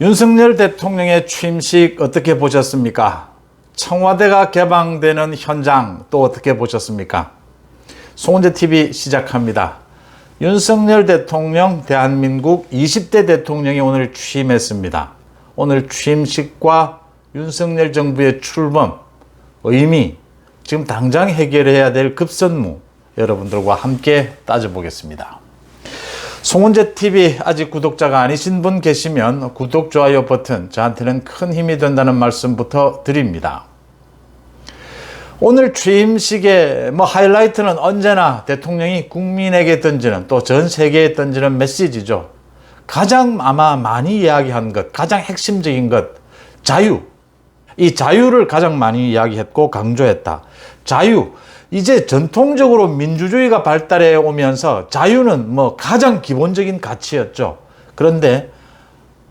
윤석열 대통령의 취임식 어떻게 보셨습니까? 청와대가 개방되는 현장 또 어떻게 보셨습니까? 송은재TV 시작합니다. 윤석열 대통령, 대한민국 20대 대통령이 오늘 취임했습니다. 오늘 취임식과 윤석열 정부의 출범, 의미, 지금 당장 해결해야 될 급선무 여러분들과 함께 따져보겠습니다. 송은재TV 아직 구독자가 아니신 분 계시면 구독, 좋아요 버튼 저한테는 큰 힘이 된다는 말씀부터 드립니다. 오늘 취임식의 하이라이트는 언제나 대통령이 국민에게 던지는, 또 전 세계에 던지는 메시지죠. 가장 아마 많이 이야기한 것, 가장 핵심적인 것, 자유. 이 자유를 가장 많이 이야기했고 강조했다. 자유. 이제 전통적으로 민주주의가 발달해 오면서 자유는 가장 기본적인 가치였죠. 그런데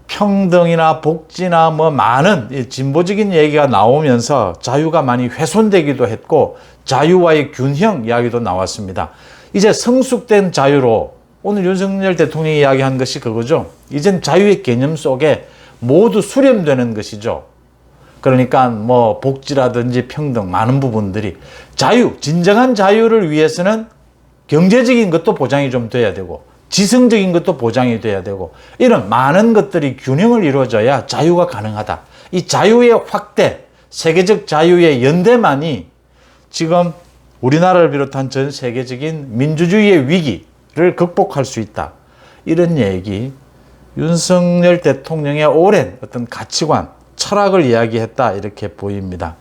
평등이나 복지나 많은 진보적인 얘기가 나오면서 자유가 많이 훼손되기도 했고, 자유와의 균형 이야기도 나왔습니다. 이제 성숙된 자유로 오늘 윤석열 대통령이 이야기한 것이 그거죠. 이젠 자유의 개념 속에 모두 수렴되는 것이죠. 그러니까 복지라든지 평등, 많은 부분들이 자유, 진정한 자유를 위해서는 경제적인 것도 보장이 좀 돼야 되고 지성적인 것도 보장이 돼야 되고, 이런 많은 것들이 균형을 이루어져야 자유가 가능하다. 이 자유의 확대, 세계적 자유의 연대만이 지금 우리나라를 비롯한 전 세계적인 민주주의의 위기를 극복할 수 있다. 이런 얘기, 윤석열 대통령의 오랜 어떤 가치관, 철학을 이야기했다, 이렇게 보입니다.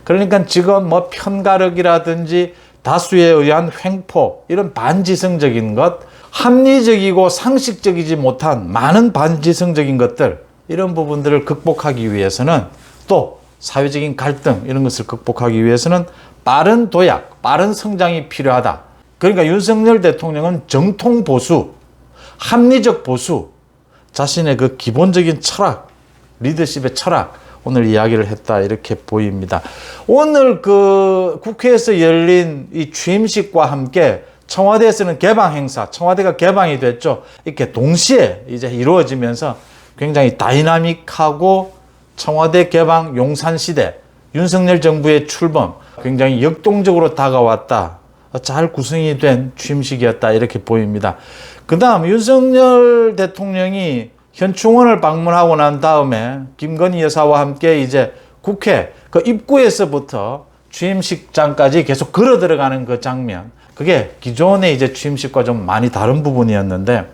그러니까 지금 편가르기라든지 다수에 의한 횡포, 이런 반지성적인 것, 합리적이고 상식적이지 못한 많은 반지성적인 것들, 이런 부분들을 극복하기 위해서는, 또 사회적인 갈등 이런 것을 극복하기 위해서는 빠른 도약, 빠른 성장이 필요하다. 그러니까 윤석열 대통령은 정통 보수, 합리적 보수, 자신의 그 기본적인 철학, 리더십의 철학, 오늘 이야기를 했다, 이렇게 보입니다. 오늘 국회에서 열린 이 취임식과 함께 청와대에서는 개방 행사, 청와대가 개방이 됐죠. 이렇게 동시에 이제 이루어지면서 굉장히 다이나믹하고 청와대 개방 용산시대, 윤석열 정부의 출범, 굉장히 역동적으로 다가왔다. 잘 구성이 된 취임식이었다, 이렇게 보입니다. 그 다음 윤석열 대통령이 현충원을 방문하고 난 다음에 김건희 여사와 함께 이제 국회 입구에서부터 취임식장까지 계속 걸어 들어가는 그 장면, 그게 기존의 이제 취임식과 좀 많이 다른 부분이었는데,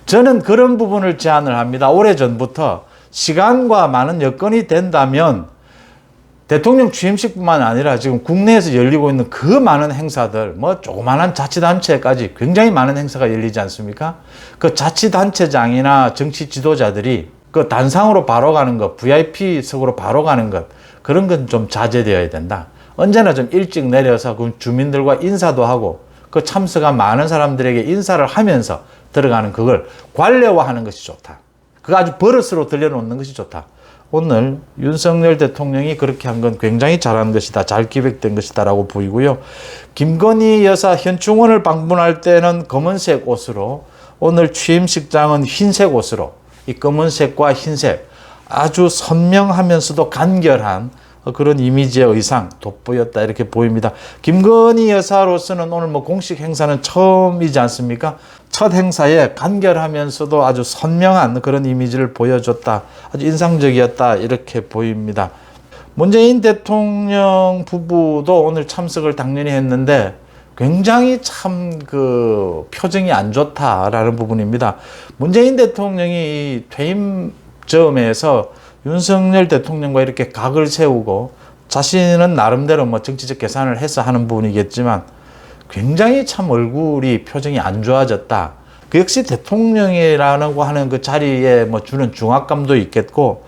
저는 그런 부분을 제안을 합니다. 오래전부터 시간과 많은 여건이 된다면 대통령 취임식뿐만 아니라 지금 국내에서 열리고 있는 그 많은 행사들, 조그만한 자치단체까지 굉장히 많은 행사가 열리지 않습니까? 그 자치단체장이나 정치 지도자들이 그 단상으로 바로 가는 것, VIP석으로 바로 가는 것, 그런 건 좀 자제되어야 된다. 언제나 좀 일찍 내려서 그 주민들과 인사도 하고, 그 참석한 많은 사람들에게 인사를 하면서 들어가는 그걸 관례화하는 것이 좋다. 그거 아주 버릇으로 들여놓는 것이 좋다. 오늘 윤석열 대통령이 그렇게 한 건 굉장히 잘한 것이다, 잘 기획된 것이다 라고 보이고요. 김건희 여사 현충원을 방문할 때는 검은색 옷으로, 오늘 취임식장은 흰색 옷으로, 이 검은색과 흰색 아주 선명하면서도 간결한 그런 이미지의 의상 돋보였다, 이렇게 보입니다. 김건희 여사로서는 오늘 공식 행사는 처음이지 않습니까? 첫 행사에 간결하면서도 아주 선명한 그런 이미지를 보여줬다, 아주 인상적이었다, 이렇게 보입니다. 문재인 대통령 부부도 오늘 참석을 당연히 했는데 굉장히 참 표정이 안 좋다라는 부분입니다. 문재인 대통령이 퇴임 점에서 윤석열 대통령과 이렇게 각을 세우고, 자신은 나름대로 정치적 계산을 해서 하는 부분이겠지만 굉장히 참 얼굴이, 표정이 안 좋아졌다. 그 역시 대통령이라고 하는 그 자리에 주는 중압감도 있겠고,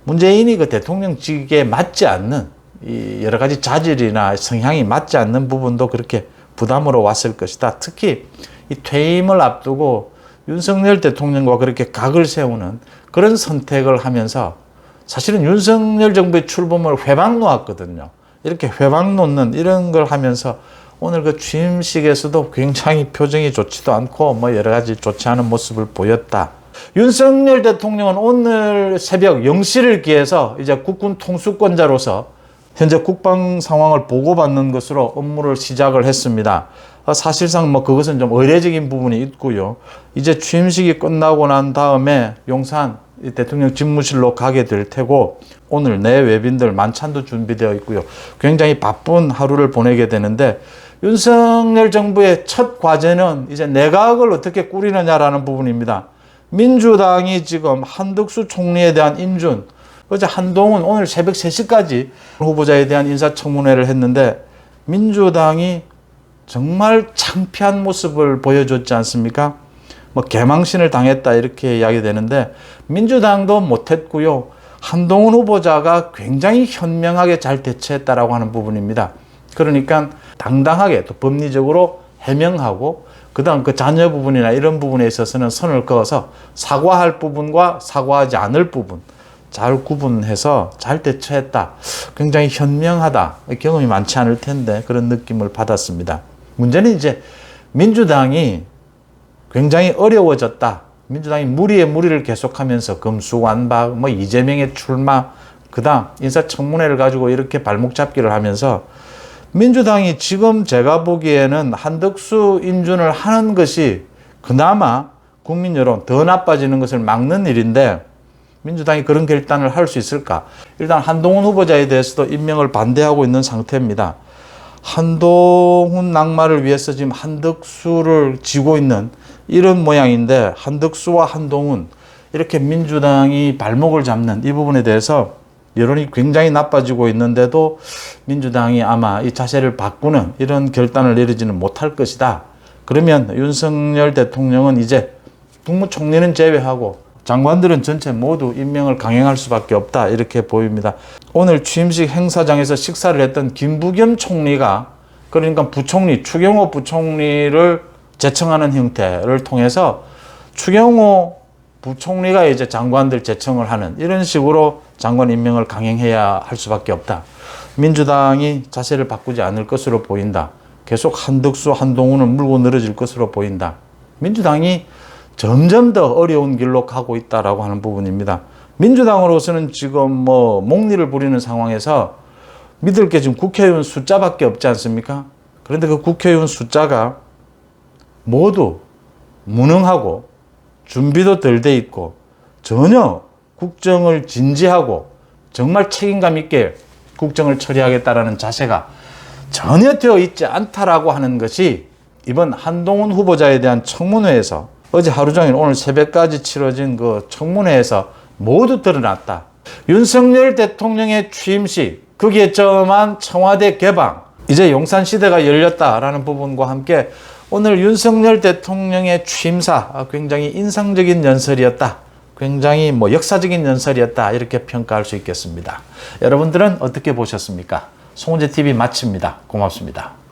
문재인이 그 대통령직에 맞지 않는 이 여러 가지 자질이나 성향이 맞지 않는 부분도 그렇게 부담으로 왔을 것이다. 특히 이 퇴임을 앞두고 윤석열 대통령과 그렇게 각을 세우는 그런 선택을 하면서, 사실은 윤석열 정부의 출범을 회방 놓았거든요. 이렇게 회방 놓는 이런 걸 하면서 오늘 그 취임식에서도 굉장히 표정이 좋지도 않고 여러 가지 좋지 않은 모습을 보였다. 윤석열 대통령은 오늘 새벽 0시를 기해서 이제 국군 통수권자로서 현재 국방 상황을 보고받는 것으로 업무를 시작을 했습니다. 사실상 뭐 그것은 좀 의례적인 부분이 있고요. 이제 취임식이 끝나고 난 다음에 용산 대통령 집무실로 가게 될 테고, 오늘 내 외빈들 만찬도 준비되어 있고요. 굉장히 바쁜 하루를 보내게 되는데, 윤석열 정부의 첫 과제는 이제 내각을 어떻게 꾸리느냐라는 부분입니다. 민주당이 지금 한덕수 총리에 대한 인준, 어제 한동훈 오늘 새벽 3시까지 후보자에 대한 인사청문회를 했는데, 민주당이 정말 창피한 모습을 보여줬지 않습니까? 뭐 개망신을 당했다 이렇게 이야기되는데, 민주당도 못했고요. 한동훈 후보자가 굉장히 현명하게 잘 대처했다라고 하는 부분입니다. 그러니까 당당하게 또 법리적으로 해명하고, 그다음 그 자녀 부분이나 이런 부분에 있어서는 선을 그어서 사과할 부분과 사과하지 않을 부분 잘 구분해서 잘 대처했다. 굉장히 현명하다. 경험이 많지 않을 텐데 그런 느낌을 받았습니다. 문제는 이제 민주당이 굉장히 어려워졌다. 민주당이 무리에 무리를 계속하면서 금수완박, 뭐 이재명의 출마, 그다음 인사청문회를 가지고 이렇게 발목 잡기를 하면서, 민주당이 지금 제가 보기에는 한덕수 인준을 하는 것이 그나마 국민 여론 더 나빠지는 것을 막는 일인데, 민주당이 그런 결단을 할 수 있을까? 일단 한동훈 후보자에 대해서도 임명을 반대하고 있는 상태입니다. 한동훈 낙마를 위해서 지금 한덕수를 쥐고 있는 이런 모양인데, 한덕수와 한동훈 이렇게 민주당이 발목을 잡는 이 부분에 대해서 여론이 굉장히 나빠지고 있는데도 민주당이 아마 이 자세를 바꾸는 이런 결단을 내리지는 못할 것이다. 그러면 윤석열 대통령은 이제 국무총리는 제외하고 장관들은 전체 모두 임명을 강행할 수밖에 없다, 이렇게 보입니다. 오늘 취임식 행사장에서 식사를 했던 김부겸 총리가, 그러니까 부총리, 추경호 부총리를 제청하는 형태를 통해서 추경호 부총리가 이제 장관들 제청을 하는 이런 식으로 장관 임명을 강행해야 할 수밖에 없다. 민주당이 자세를 바꾸지 않을 것으로 보인다. 계속 한덕수, 한동훈을 물고 늘어질 것으로 보인다. 민주당이 점점 더 어려운 길로 가고 있다라고 하는 부분입니다. 민주당으로서는 지금 뭐 목리를 부리는 상황에서 믿을 게 지금 국회의원 숫자밖에 없지 않습니까? 그런데 그 국회의원 숫자가 모두 무능하고 준비도 덜 돼 있고 전혀 국정을 진지하고 정말 책임감 있게 국정을 처리하겠다라는 자세가 전혀 되어 있지 않다라고 하는 것이 이번 한동훈 후보자에 대한 청문회에서, 어제 하루 종일 오늘 새벽까지 치러진 그 청문회에서 모두 드러났다. 윤석열 대통령의 취임식, 거기에 점한 청와대 개방, 이제 용산시대가 열렸다라는 부분과 함께 오늘 윤석열 대통령의 취임사 굉장히 인상적인 연설이었다. 굉장히 뭐 역사적인 연설이었다. 이렇게 평가할 수 있겠습니다. 여러분들은 어떻게 보셨습니까? 송은재TV 마칩니다. 고맙습니다.